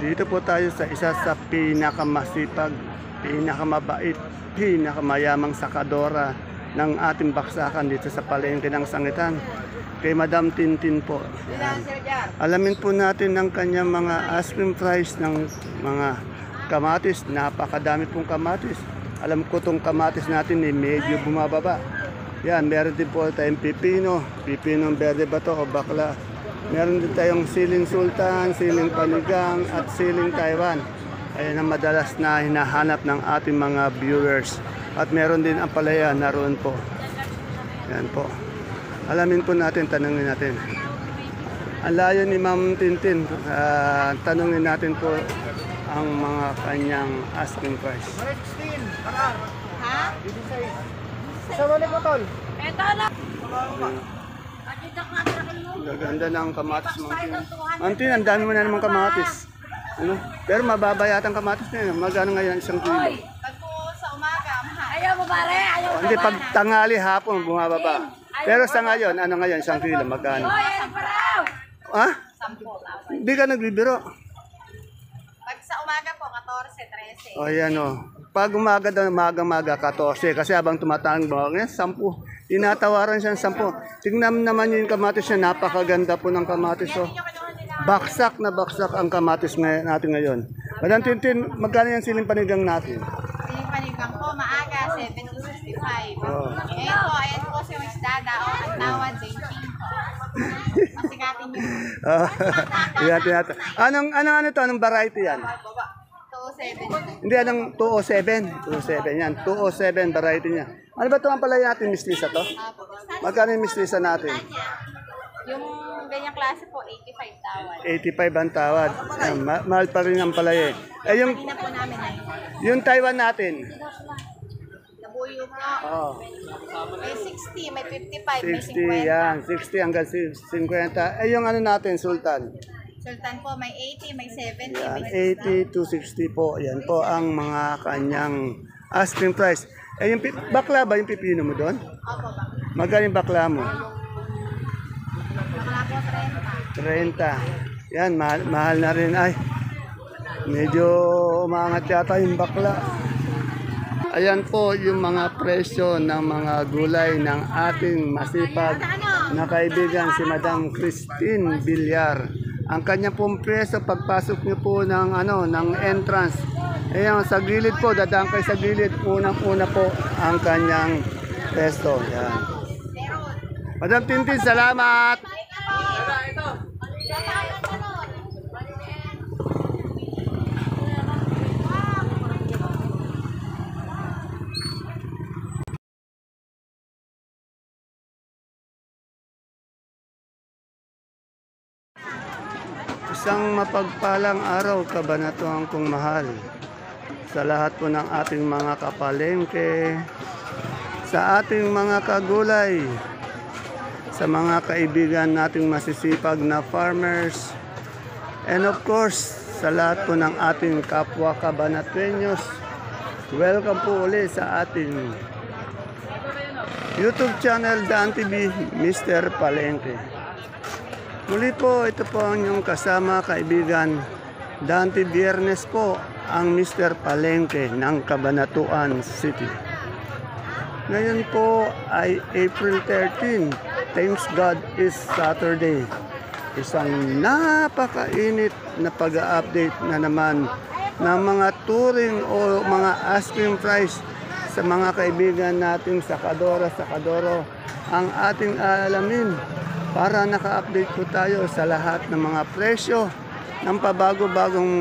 Dito po tayo sa isa sa pinakamasipag, pinakamabait, pinakamayamang sakadora ng ating baksakan dito sa palengke ng Sangitan. Kay Madam Tintin po. Yan. Alamin po natin ng kanyang mga asking price ng mga kamatis. Napakadami pong kamatis. Alam ko itong kamatis natin medyo bumababa. Yan, meron din po tayong pipino. Pipinong berde ba to o bakla? Meron din tayong siling sultan, siling panigang at siling Taiwan. Ayan ang madalas na hinahanap ng ating mga viewers. At meron din ang palaya naroon po. Yan po. Alamin po natin, tanungin natin. Ang layo ni Ma'am Tintin, tanungin natin po ang mga kanyang asking price. 16, ha? 16. Sa wali po, tol. Ito na. Gaganda ng kamatis, Ma'am Tin. Ma'am Tin, ang dami mo na naman kamatis. Ano? Pero mababa yata ang kamatis na yun. Magkano ngayon isang kilo? Pag po sa umaga, mahal. Ayaw mo pare, ayaw mo. Hindi, pag tangali hapon, bumababa. Pero sa ngayon, ano ngayon, isang kilo, magkano? Ha? 10. Hindi ka nagbibiro. Pag sa umaga po, 14, 13. O yan o. Pag umaga daw, maga 14. Kasi habang tumatang ba, 10. Tinatawaran siya ng 10. Tingnan naman yung kamatis niya. Napakaganda po ng kamatis. O. Baksak na baksak ang kamatis natin ngayon. Madam Tintin, magkano yung siling panigang natin? Yung panigang po, maaga, 7 to 65. Oh. Ayan po si Miss Dada. O, ang tawad, 18 po. Masikatin niyo. Yan, tinata. Ano to? Anong variety yan? 207. Hindi, anong 207? 207 yan. 207 variety niya. Ano ba ito ang palay natin, Miss Lisa to? Magkano yung Miss Lisa natin? Yung ganyang klase po, 85 tawad. 85 ang tawad. Yan, mahal pa rin ang palay eh. Eh yung, Hindi na po namin na yun. yung Taiwan natin? Nabuyo po. Oh, May 60, may 55, may 60 50. yan. 60 hanggang 50. Eh yung ano natin, Sultan? Sultan po, may 80, may 70, Yan, may 80 to 60 po. Yan po ang mga kanyang asking price. Eh yung bakla ba yung pipino mo doon? Opo ba? Magkano yung bakla mo? Bakla po, 30. 30. Yan, mahal na rin. Ay, medyo umangat yata yung bakla. Ayan po yung mga presyo ng mga gulay ng ating masipag na kaibigan si Madam Christine Villar. Ang kanya pong presyo pagpasok niyo po ng ng entrance. Ayan, sa gilid po, dadaan kayo sa gilid. Unang-una po ang kanyang pesto. Yan. Madam Tintin, salamat! Isang mapagpalang araw, kabanatuan kong mahal. Sa lahat po ng ating mga kapalengke, sa ating mga kagulay, sa mga kaibigan nating masisipag na farmers, and of course, sa lahat po ng ating kapwa kabanatuenyos, welcome po ulit sa ating YouTube channel, Dan TV, Mr. Palengke. Muli po, ito po ang inyong kasama, kaibigan. Dante Biernes po ang Mr. Palengke ng Cabanatuan City. Ngayon po ay April 13. Thanks God is Saturday. Isang napakainit na pag-update na naman ng mga touring o mga asking price sa mga kaibigan nating sakadora, ang ating alamin para naka-update po tayo sa lahat ng mga presyo ng pabago-bagong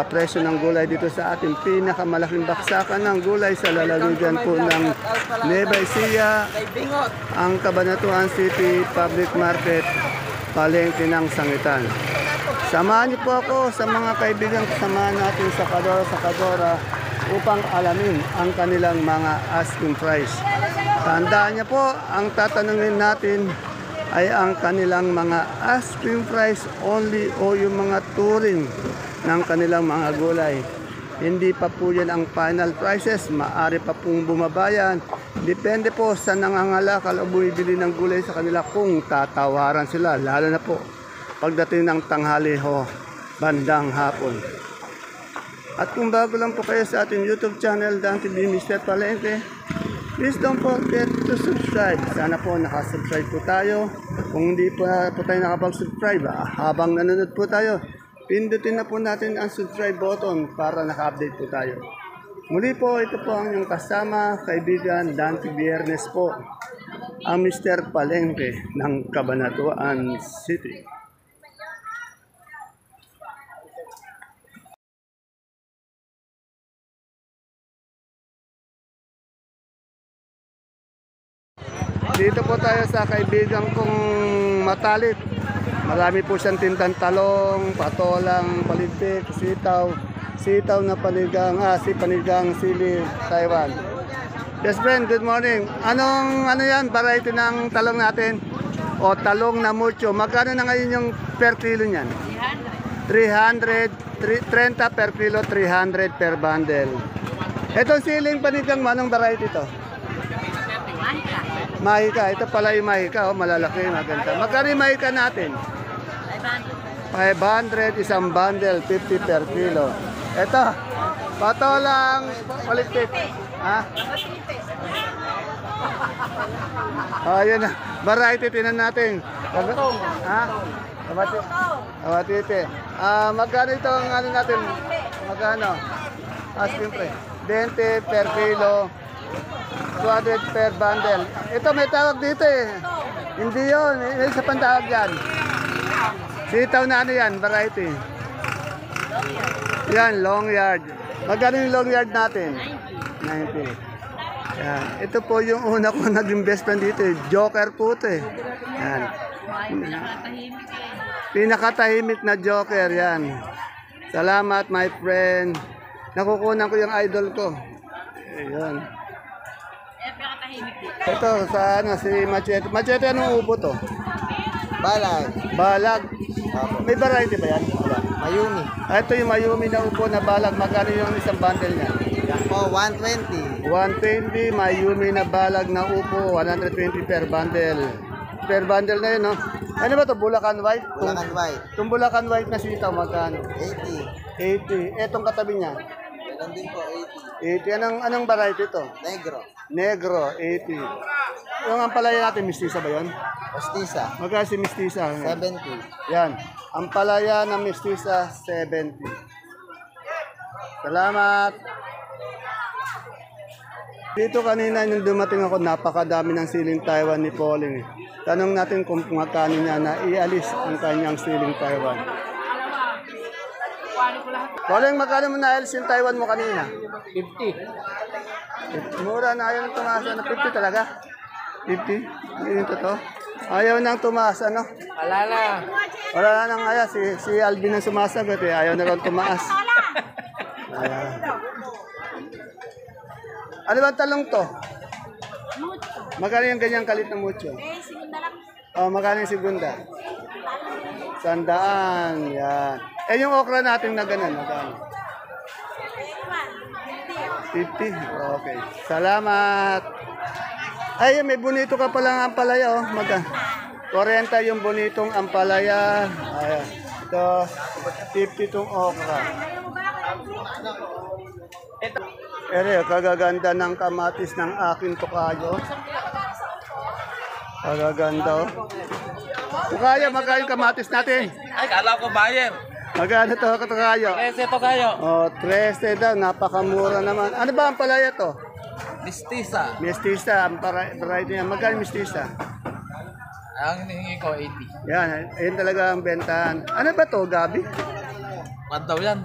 presyo ng gulay dito sa ating pinakamalaking baksakan ng gulay sa lalawigan po ng Nueva Ecija, ang Cabanatuan City Public Market, palengke ng Sangitan. Samahan niyo po ako sa mga kaibigan, samahan natin sa sakadora upang alamin ang kanilang mga asking price. Tandaan niyo po, ang tatanungin natin ay ang kanilang mga asking price only o yung mga touring ng kanilang mga gulay. Hindi pa po yan ang final prices, maaari pa pong bumabayan. Depende po sa nangangalakal o bumibili ng gulay sa kanila kung tatawaran sila, lalo na po pagdating ng tanghali ho bandang hapon. At kung bago lang po kayo sa ating YouTube channel, Dan TV Mr. Palengke, please don't forget to subscribe. Sana po nakasubscribe po tayo. Kung hindi po tayo nakapag-subscribe, habang nanonood po tayo, pindutin na po natin ang subscribe button para naka-update po tayo. Muli po, ito po ang inyong kasama, kaibigan, Dante Biernes po, ang Mr. Palengke ng Cabanatuan City. Dito po tayo sa kaibigan kong Matalit. Marami po siyang tindang talong, patolang, paligpik, sitaw na panigang, panigang sili, Taiwan. Yes friend, good morning. Ano yan, variety ng talong natin? O talong na mucho. Magkano na ngayon yung per kilo niyan? 300, 30 per kilo, 300 per bundle. Ito siling panigang, anong variety to? Mahika. Ito pala yung mahika. Malalaki, maganda. Magkano yung mahika natin? 500 isang bundle, 50 per kilo. Ito, patolang paligpit. Ayan na. Variety, tinan natin. Kamatite. Magkano ito ang ano natin? Magkano? Asking price. 20 per kilo. 200 per bundle. Ito may tawag dito eh. Hindi yun. Isa pang tawag yan. Sitaw na ano yan, variety. Yan, long yard. Magkano yung long yard natin? 90. Yan. Ito po yung una ko nag-investment dito eh. Joker po ito eh. Yan. Pinakatahimik na joker yan. Salamat my friend. Nakukunan ko yung idol ko. Ayan. Ito sa ano si Machete. Machete anong upo to? Balag. May variety ba yan? Mayumi. Ito yung Mayumi na upo na balag. Magkano yung isang bundle niya? Yan po, 120. 120 Mayumi na balag na upo, 120 per bundle. Per bundle na yun, no? Ano ba to? Bulacan White? Bulacan White. Itong Bulacan White na sitaw, magkano? 80. 80. Etong katabi niya? Meron din po, 80. Anong variety to? Negro. 80. Yung ampalaya natin, mistisa ba yun? Ostisa. Magkano si mistisa? 70. Yan. Ampalaya na mistisa, 70. Salamat. Dito kanina nung dumating ako, napakadami ng siling Taiwan ni Pauling. Tanong natin kung magkano niya na ialis ang kanyang siling Taiwan. Pauling, magkano mo na-ialis yung Taiwan mo kanina? 50. Mura na, ayaw nang tumaas. 50 talaga? 50? Ano yung totoo? Ayaw nang tumaas, ano? Wala na nang ayaw. Si Alvin ang sumasagot eh. Ayaw na lang tumaas. Ayan. Ano ba talong to? Magkano yung ganyang kalit na mucho? Segunda lang. Oh, magkano yung segunda? 100. Yan. Eh, yung okra natin na ganun, magkano? 50. Okay. Salamat. Ay, may bonito ka palang ampalaya, oh. 40 yung bonitong ampalaya. Ayan. Ito, 50 itong okra. Ere, kagaganda ng kamatis ng aking tukayo. Kagaganda, oh. Tukayo, magkano yung kamatis natin? Ay, kala ko buyer. Magkano to, tukayo? Ese to kayo. Oh, 13 daw, napakamura naman. Ano ba ang palaya to? Mistisa. Mestiza, ang variety niya. Magkano mestiza? Ang hinihingi ko, 80. Yan, ayun talaga ang bentahan. Ano ba to, Gabi? Kwan daw yan?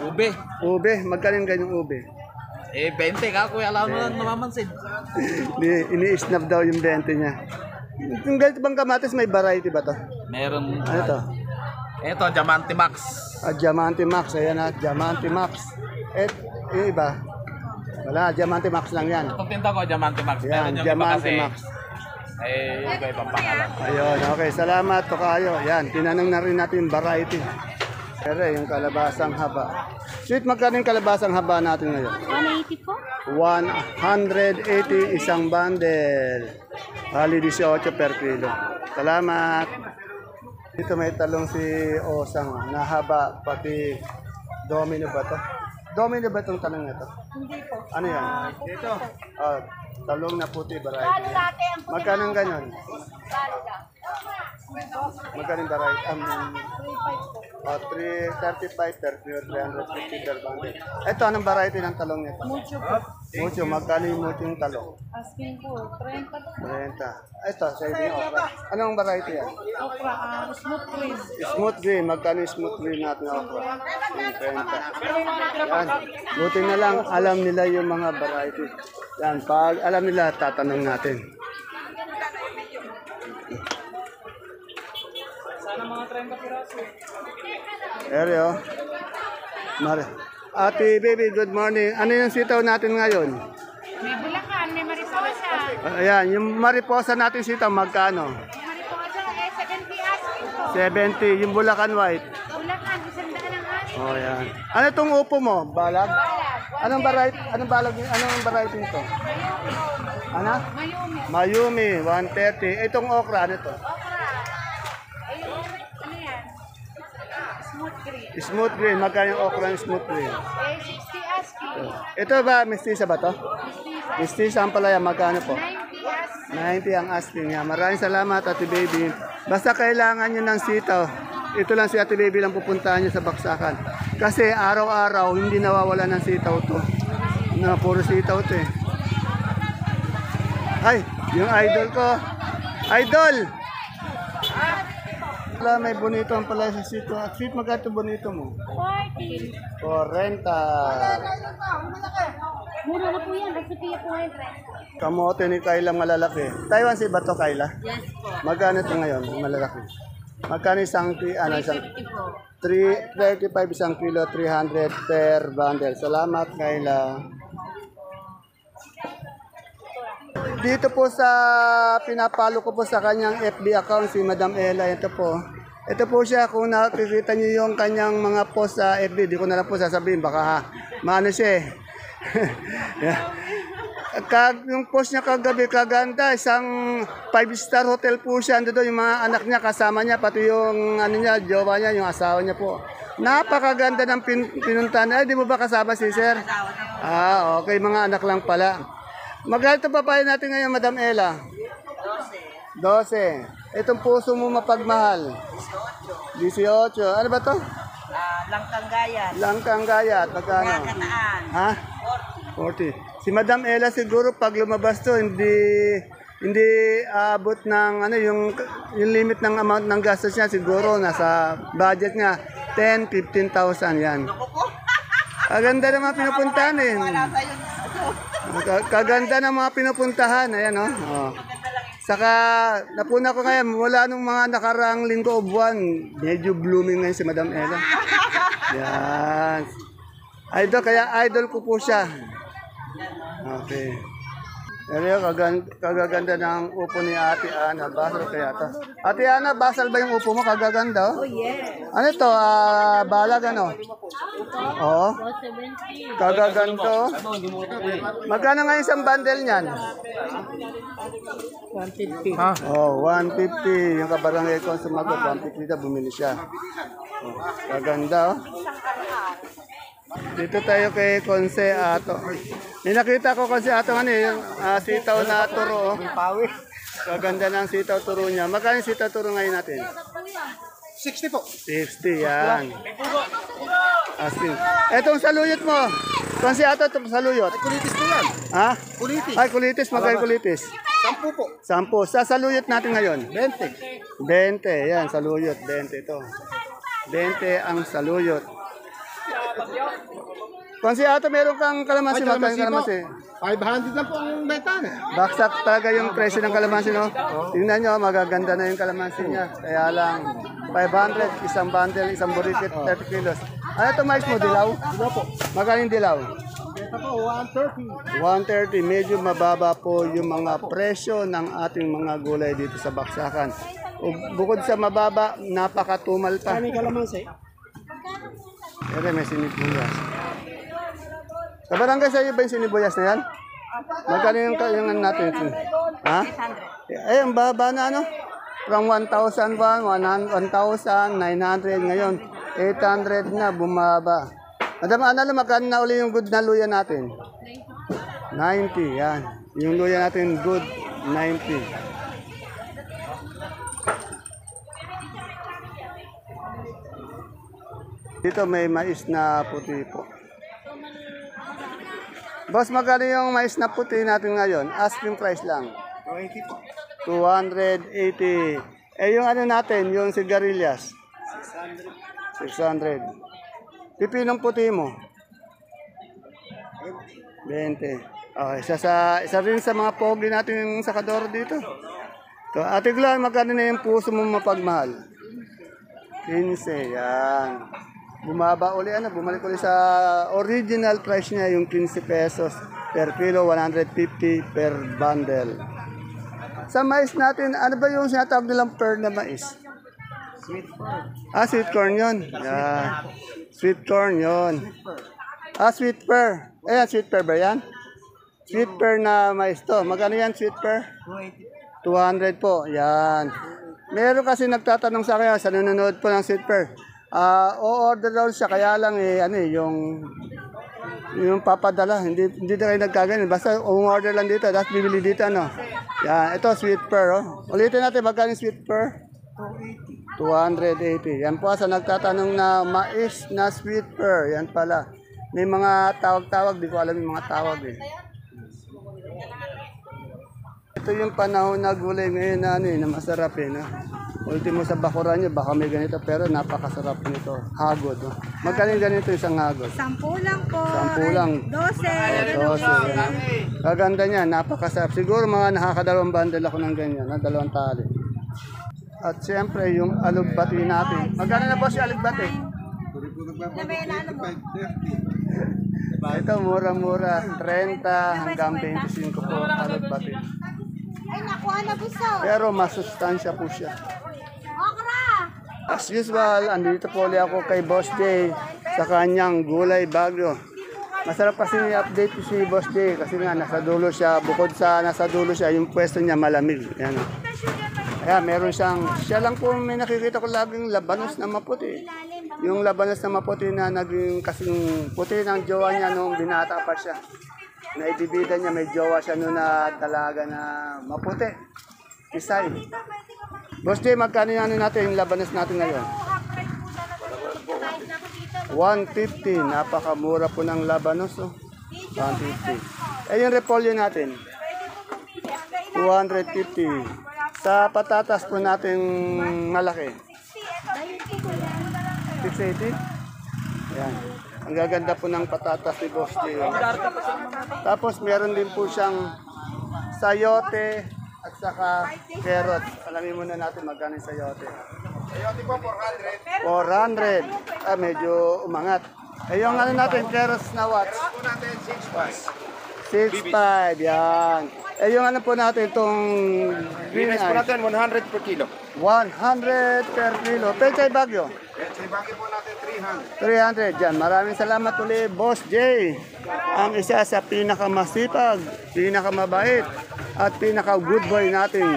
Ube. Ube, magkano yung ganyang ube? 20 ka, kuya. Alam mo na namamansin. Ini-snap daw yung 20 niya. Yung ganito bang kamatis, may variety ba to? Meron. Ano to? Ito, Diamante Max. Diamante Max, ayan na, Diamante Max. Yung iba? Wala, Diamante Max lang yan. Itong tinta ko, Diamante Max. Yan, Meron yung iba Diamante kasi, Max. iba-ibang pangalan. Ayun, okay, salamat to kayo. Yan, tinanong na rin natin variety. Pero yung kalabasang haba. Sweet, magkano yung kalabasang haba natin ngayon? 180 po. 180 isang bundle. Hali 18 per kilo. Salamat. Dito may talong si Osang, nahaba, pati domino ba to? Domino ba itong talong na to? Hindi po. Ano yan? Dito. Talong na puti, Lalo variety. dati ang puti. Magkano ang ganyan? Lalo lang. Magkano yung variety? 3.5 po. 335 per kilo, 350 per bundle. Ito, anong variety ng talong nito? Mucho po. Mucho, magkano yung mucho yung talong? Asking po. 30 po. 30. Ito, sa yung okra. Anong variety yan? Okra, smooth green. Smooth green, magkano yung smooth green natin na okra? 30. Yan, buti na lang alam nila yung mga variety. Yan, pag alam nila, tatanong natin. Eryo. Mare. Ate baby, good morning. Ano yung sitaw natin ngayon? May bulakan, may mariposa. Ayan, yung mariposa natin sitaw, magkano? Mariposa, 70 asking po. 70, yung Bulacan White. Bulakan, 100 ang asking. Oh, yan. Ano itong upo mo? Balag? Anong variety? Anong balag? Anong variety nito? Ano? Mayumi. Mayumi, 130. Itong okra, ano to? Okra. Ayun, ano yan? Smooth green. Smooth green, magkano yung okra ng smooth green? 60 asking. Ito ba, mestiza ba to? Mestiza. Mestiza ang palaya, magkano po? 90 asking. 90 ang asking niya. Maraming salamat, Ate Baby. Basta kailangan nyo ng sitaw. Ito lang si Ate Baby lang pupuntahan nyo sa baksakan. Kasi araw-araw, hindi nawawala ng sitaw to. Na puro sitaw to eh. Ay, yung idol ko. Idol! Wala, may bonito ang pala sa sitaw. At sweet, magkano bonito mo? 40. 40. Mura na po yan. Nagsupiya po ngayon. Kamote ni Kayla malalaki. Taiwan si Bato Kayla? Yes po. Magkano ito ngayon, malalaki? Magkano isang, 50 po. 335 isang kilo, 300 per bundle. Salamat, Kayla. Dito po sa pinapalo ko po sa kanyang FB account si Madam Ella. Ito po. Ito po siya, kung nakikita niyo yung kanyang mga post sa FB, di ko na lang po sasabihin, baka maano siya eh. Yeah. Yung post niya kagabi, kaganda, isang 5-star hotel po siya. Ando doon yung mga anak niya, kasama niya, pati yung ano niya, jowa niya, yung asawa niya po. Napakaganda ng pinuntahan. Ay, di mo ba kasama si sir? Ah, okay, mga anak lang pala. Magkano papaya natin ngayon, Madam Ella? 12. Itong puso mo mapagmahal? 18. Ano ba to? Langkang gayat. Langkang gayat. Magkano? Kataan. Ha? 40. Si Madam Ella siguro pag lumabas to hindi aabot ng ano yung limit ng amount ng gastos niya, siguro nasa budget niya 10-15,000 yan. Kaganda ng mga pinupuntahan eh. Kaganda ng mga pinupuntahan, ayan oh. Oh. Saka napuna ko kaya mula nung mga nakaraang linggo o buwan, medyo blooming ngayon si Madam Ella. Yan. Idol, kaya idol ko po siya. Okay. Pero kagaganda ng upo ni Ate Ana. Basal kaya to. Ate Ana, basal ba yung upo mo? Kagaganda oh? Oh, yes. Ano ito? Balag ano? Oo. Kagaganda oh. Magkano nga isang bundle niyan? 150. Oh, 150. Yung kabarangay ko sumagot, 150 na bumili siya. Oh, kaganda oh. Dito tayo kay Konse Ato. May nakita ko Konse Ato ano yung sitaw na turo. Kaganda ng sitaw turo niya. Magkano yung sitaw turo ngayon natin? 60 po. 60 yan. Asking. Etong saluyot mo. Konse Ato itong saluyot. Kulitis po yan. Ha? Kulitis. Ay, kulitis. Magkano kulitis? 10 po. 10. Sa saluyot natin ngayon? 20. 20. Yan, saluyot. 20 ito. 20 ang saluyot. Kung si Ato, meron kang kalamansi, magkano kalamansi? 500 lang po ang benta. Baksak talaga yung presyo ng kalamansi, no? Tingnan nyo, magaganda na yung kalamansi niya. Kaya lang, 500, isang bundle, isang burikit, 30 kilos. Ano ito mais mo, dilaw? Dilaw po. Magkano yung dilaw? Benta po, 130. 130, medyo mababa po yung mga presyo ng ating mga gulay dito sa Baksakan. Bukod sa mababa, napakatumal pa. Kami kalamansi. Pero may sinibuyas. Sa barangay sa'yo ba yung sinibuyas na yan? Magkano yung natin? Ha? Eh, ang baba na ano? From 1,001, 1,900 ngayon. 800 na, bumaba. Madam, ano magkano na uli yung good na luya natin? 90, yan. Yung luya natin good, 90. Dito may mais na puti po. Boss, magkano yung mais na puti natin ngayon? Asking price lang. 280 po. 280. Eh yung ano natin, yung sigarilyas? 600. Pipinong puti mo? 20. Okay, isa rin sa mga pogi natin yung sakador dito. So, Ate Glan, magkano na yung puso mo mapagmahal? 15, yan. Bumaba uli, bumalik uli sa original price niya, yung 15 pesos per kilo, 150 per bundle. Sa mais natin, ano ba yung sinatawag nilang pearl na mais? Sweet corn. Sweet corn yun. Yan. Sweet corn yun. Sweet pear. Ayan, sweet pear ba yan? Sweet pear na mais to. Magkano yan, sweet pear? 200 po. Yan. Meron kasi nagtatanong sa akin sa nanonood po ng sweet pear. O-order daw siya, kaya lang yung papadala, hindi na kayo nagkaganin. Basta order lang dito, tapos bibili dito, Yan, ito sweet pear, Ulitin natin, magkano yung sweet pear? 280. Yan po sa nagtatanong na mais na sweet pear. Yan pala. May mga tawag-tawag, di ko alam yung mga tawag Ito yung panahon na gulay ngayon na masarap Ultimo sa bakuran nyo, baka may ganito, pero napakasarap nito. Hagod. Magkano yung ganito isang hagod? 10 lang po. 10 lang. 12. Kaganda niya, napakasarap. Siguro mga nakakadalawang bundle ako ng ganyan, dalawang tali. At siyempre, yung alugbati natin. Magkano na boss yung alugbati? Ito, mura-mura. 30 hanggang 25 po alugbati. Ay, nakuha na gusto. Pero masustansya po siya. Okra! As usual, andito po ulit ako kay Boss Jay sa kanyang gulay bagyo. Masarap kasi i-update si Boss Jay kasi nga nasa dulo siya. Bukod sa nasa dulo siya, yung pwesto niya malamig. Yan. Kaya meron siya lang po may nakikita ko laging labanos na maputi. Yung labanos na maputi na naging kasing puti ng jowa niya nung binata pa siya. Naibibida niya, may jowa siya noon na talaga na maputi. Isay. Boss Jay, magkano yung natin, yung labanos natin ngayon? 150. Napakamura po ng labanos. 150. Eh, yung repolyo natin? 250. Sa patatas po natin malaki? 680? Yan. Ang gaganda po ng patatas ni Boss Jay. Tapos meron din po siyang sayote at saka carrot. Alamin muna natin magkano yung sayote. Sayote po, 400. 400. Medyo umangat. Yung natin, carrots na watts? Carrots po natin, 6 6.5. Yan. Yung po natin, itong green Green po ice. natin, 100 per kilo. 100 per kilo. Pechay Bagyo. Yan, sa ibaki po natin, 300. 300 dyan. Maraming salamat ulit, Boss Jay. Ang isa sa pinakamasipag, pinakamabait, at pinaka-good boy natin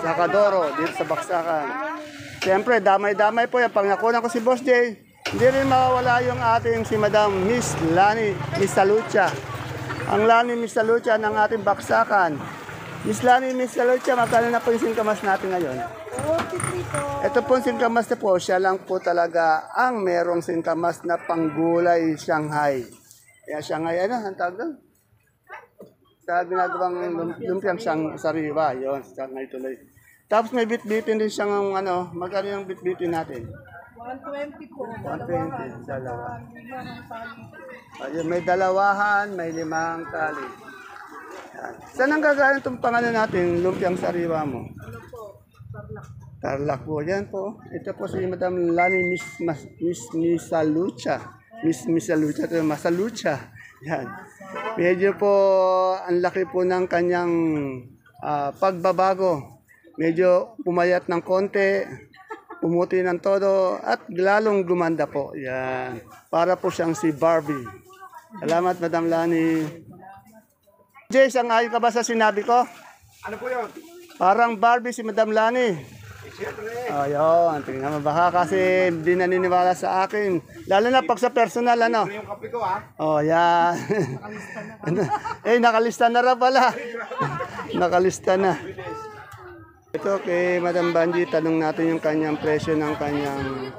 sa Kadoro, dito sa Baksakan. Siyempre, damay-damay po yan. Pag nakunan ko si Boss Jay, hindi rin mawawala yung ating si Madam Miss Lani Misalucha. Ang Lani Misalucha ng ating Baksakan. Miss Lani Misalucha, magkano na po yung singkamas natin ngayon? 43 po. Ito po singkamas na po, siya lang po talaga ang merong singkamas na panggulay Shanghai. Kaya Shanghai, ang tawag doon? Sa ginagawang lumpiang sariwa, yun, Shanghai tuloy. Tapos may bit-bitin din siyang, magkano yung bit-bitin natin? 120 po. 120, dalawa. Ayun, may dalawahan, may 5 tali. Yan. Saan ang gagawin itong pangalan natin, lumpiang sariwa mo? Tarlac po. Yan po. Ito po si Madam Lani Miss Misalucha. Miss Misalucha. Ito Masalucha. Yan. Medyo po ang laki po ng kanyang pagbabago. Medyo pumayat ng konti. Pumuti ng todo. At lalong gumanda po. Yan. Para po siyang si Barbie. Salamat Madam Lani. Jay, sangayon ka ba sa sinabi ko? Ano po yun? Parang Barbie si Madam Lani. Oh, yun. Tingnan mo. Baka kasi hindi naniniwala sa akin. Lalo na pag sa personal, ano? Yung kape ko ha. Oh, yan. Nakalista na rin pala. Nakalista na. Ito kay Madam Banji, tanong natin yung kanyang presyo ng kanyang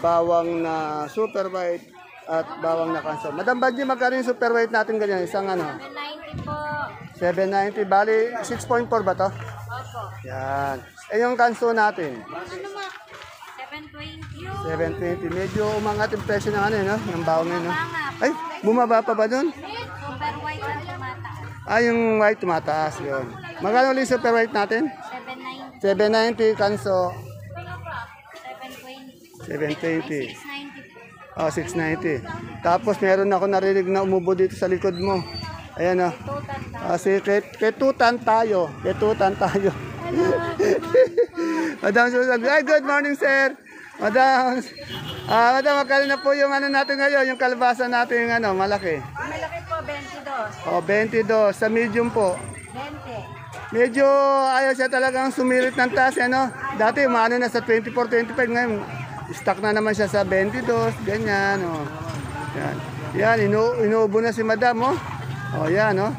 bawang na super white at bawang na kanso. Madam Banji, magkano yung super white natin ganyan? Isang ano? 90 po. 790. Bali, 6.4 ba to? Opo. Yan. Yung kanso natin? Ano ma? 720. 720. Medyo umangat yung presyo ng ano, no? Ng bawang yun, no? Bumaba. Ay, bumaba pa ba dun? Super white ang tumataas. Ah, yung white tumataas yun. Magkano ulit super white natin? 790. 790 kanso. 720. 720. 690 po. Oh, 690. Tapos meron ako narinig na umubo dito sa likod mo. Ayan oh. Total na. Ketutan tayo. Ketutan tayo. Madam Susan. Ay, good morning, sir. Madam. Madam, magkano na po yung ano natin ngayon? Yung kalabasa natin yung ano, malaki. Malaki po, 22. Oh, 22. Sa medium po. 20. Medyo ayaw siya talagang sumirit ng taas, ano? Dati umano na sa 24, 25, ngayon stock na naman siya sa 22, ganyan, oh. Yan. Yan, inuubo na si Madam, oh. Oh, yan, oh.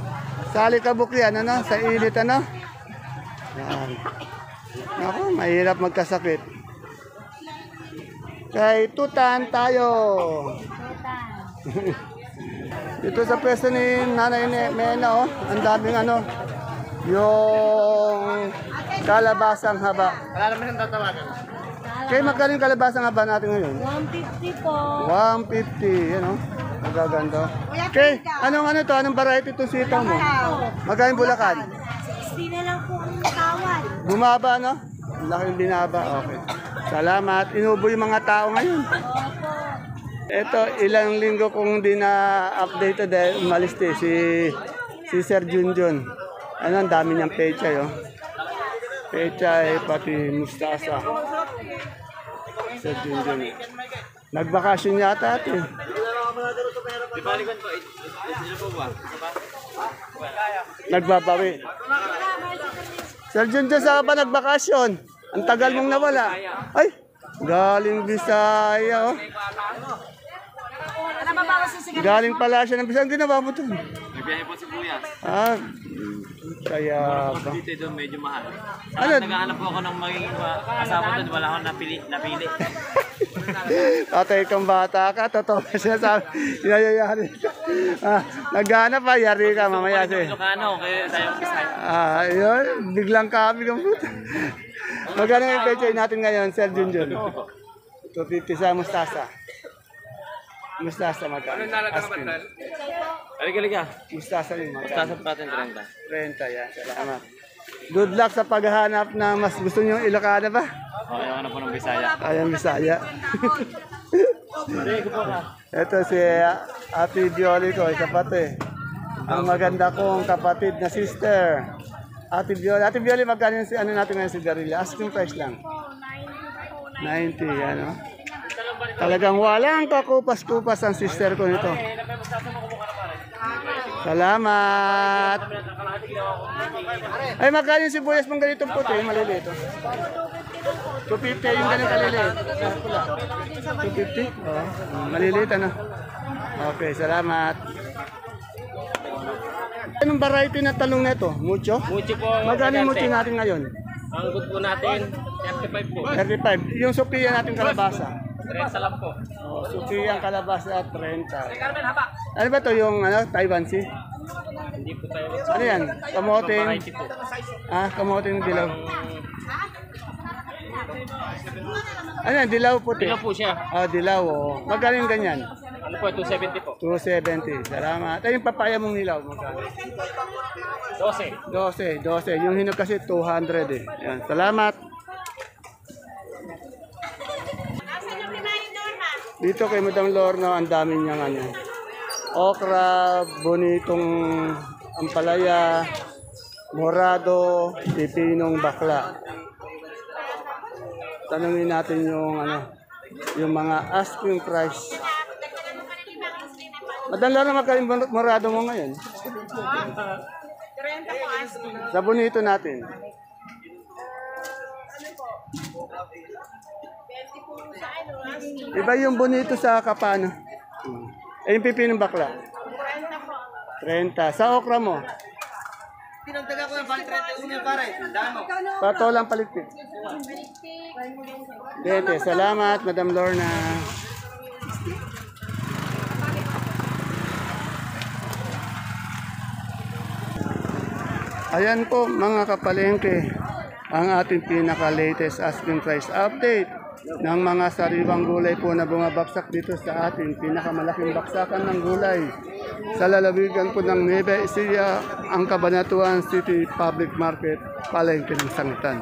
Sali kabuk yan, ano? Sa init, ano? Yan. Ako, mahirap magkasakit. Kay tutan tayo. Total. Dito sa pwesto ni Nanay Mena, oh. Ang daming ano. Yung kalabasang haba. Wala naman siyang tatawagan. Kaya magkano yung kalabasang haba natin ngayon? 150 po. 150, yan o. Magaganda. Okay, anong ano to? Anong variety itong sitaw mo? Magkano yung Bulacan? 60 na lang po ang tawad. Bumaba, no? Ang laki yung binaba. Okay. Salamat. Inubo yung mga tao ngayon. Opo. Ito, ilang linggo kung di na-update dahil umalis si Sir Junjun. Ano, ang dami niyang pechay, oh. Pechay, pati mustasa. Sir Junjun. Nagbakasyon yata ito. Di balikan po, sino po ba? Nagbabawi. Sir Junjun, saan ka ba nagbakasyon? Ang tagal mong nawala. Ay, galing Bisaya, oh. Galing pala siya ng Bisaya. Ang ginawa mo ito? Nagbiyahe po si Kuya. Ah, kaya ba? Dito doon medyo mahal. Ano? Naghahanap po ako ng magiging asawa doon, wala akong napili. Tatay kang bata ka, totoo siya sabi. Yayayari ka. Naghanap pa, yari ka mamaya siya. Ilocano, kaya tayo Bisaya. Yun, biglang kami kang puta. Magkano yung pechay natin ngayon, Sir Junjun? 250 sa mustasa. Mustasa magkano? Asking. Halika. Mustasa yung Tasa magkano? pa natin 30. 30 yan, salamat. Good luck sa paghahanap na mas gusto niyo Ilocano ba? Ayaw na po ng Bisaya. Ayan, Bisaya. Ito si Ate Bioli ko, isa pa to eh. Ang maganda kong kapatid na sister. Ate Bioli. Ate Bioli, magkano yung ano natin ngayon si Garilla? Asking price lang. 90, ano? Talagang walang kakupas-kupas ang sister ko nito. Salamat. Ay, magkano yung sibuyas mong ganitong puti, maliliit. 250 yung ganun kaliliit. 250? Oh, maliliit ano? Okay, salamat. Anong variety na talong na ito? Mucho? Mucho po. Magkano yung mucho natin ngayon? Ang good po natin, 35 po. 35. Yung Sophia natin kalabasa? 30 lang po. Oh, Sophia ang kalabasa 30. Ano ba to yung ano, Taiwan Sea? Hindi po tayo. Ano yan? Kamoting? Variety po. Kamoting dilaw. Ano yan? Dilaw puti? Dilaw po siya. Dilaw, oh. Magkano yung ganyan? Ano po, 270 po. 270. Salamat. Ay, yung papaya mong nilaw, magkano? 12. 12. Yung hinog kasi 200 eh. Yan. Salamat. Dito kay Madam Lorna, ang dami niyang ano. Okra, bonitong ampalaya, morado, pipinong bakla. Tanungin natin yung ano, yung mga asking price. Madam Lorna, magkano yung morado mo ngayon? 30 po asking. Sa bonito natin. Iba yung bonito sa kapano. Eh, yung pipi ng bakla. 30. Sa okra mo? Tinagdaga ko ng balik 31 pare. Dano. Pato lang paligpit. 20. Salamat, Madam Lorna. Ayan po mga kapalengke, ang ating pinaka-latest asking price update ng mga sariwang gulay po na bumabaksak dito sa ating pinakamalaking baksakan ng gulay sa lalawigan po ng Nueva Ecija, ang Cabanatuan City Public Market, Palengke ng Sangitan.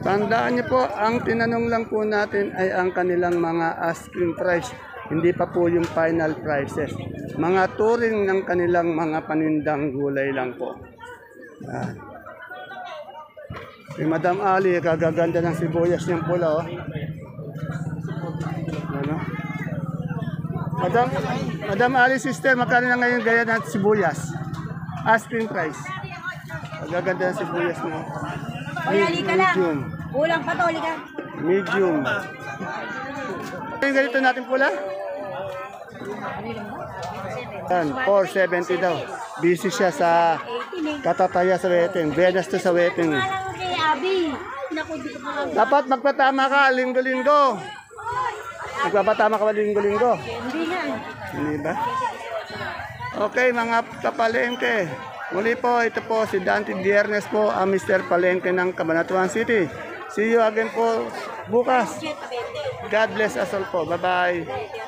Tandaan niyo po, ang tinanong lang po natin ay ang kanilang mga asking price, hindi pa po yung final prices. Mga turing ng kanilang mga panindang gulay lang po. Yan. Si Madam Ali, kagaganda ng sibuyas niyang pula, oh. Ano? Madam Ali, sister, magkano na ngayon gaya ng sibuyas? Asking price. Kagaganda ng sibuyas niya. Medium. Kulang pa to, liga. Medium. Yung ganito natin pula? Yan, 470 daw. Busy siya sa katataya sa wedding. Benas to sa wedding. Alam mo kay Abi. Naku, di ko pa. Dapat magpatama ka linggo-linggo. Magpapatama ka ba linggo-linggo? Hindi na. Hindi ba? Okay, mga kapalengke. Muli po, ito po si Dante Biernes po, ang Mr. Palengke ng Cabanatuan City. See you again po bukas. God bless us all po. Bye-bye.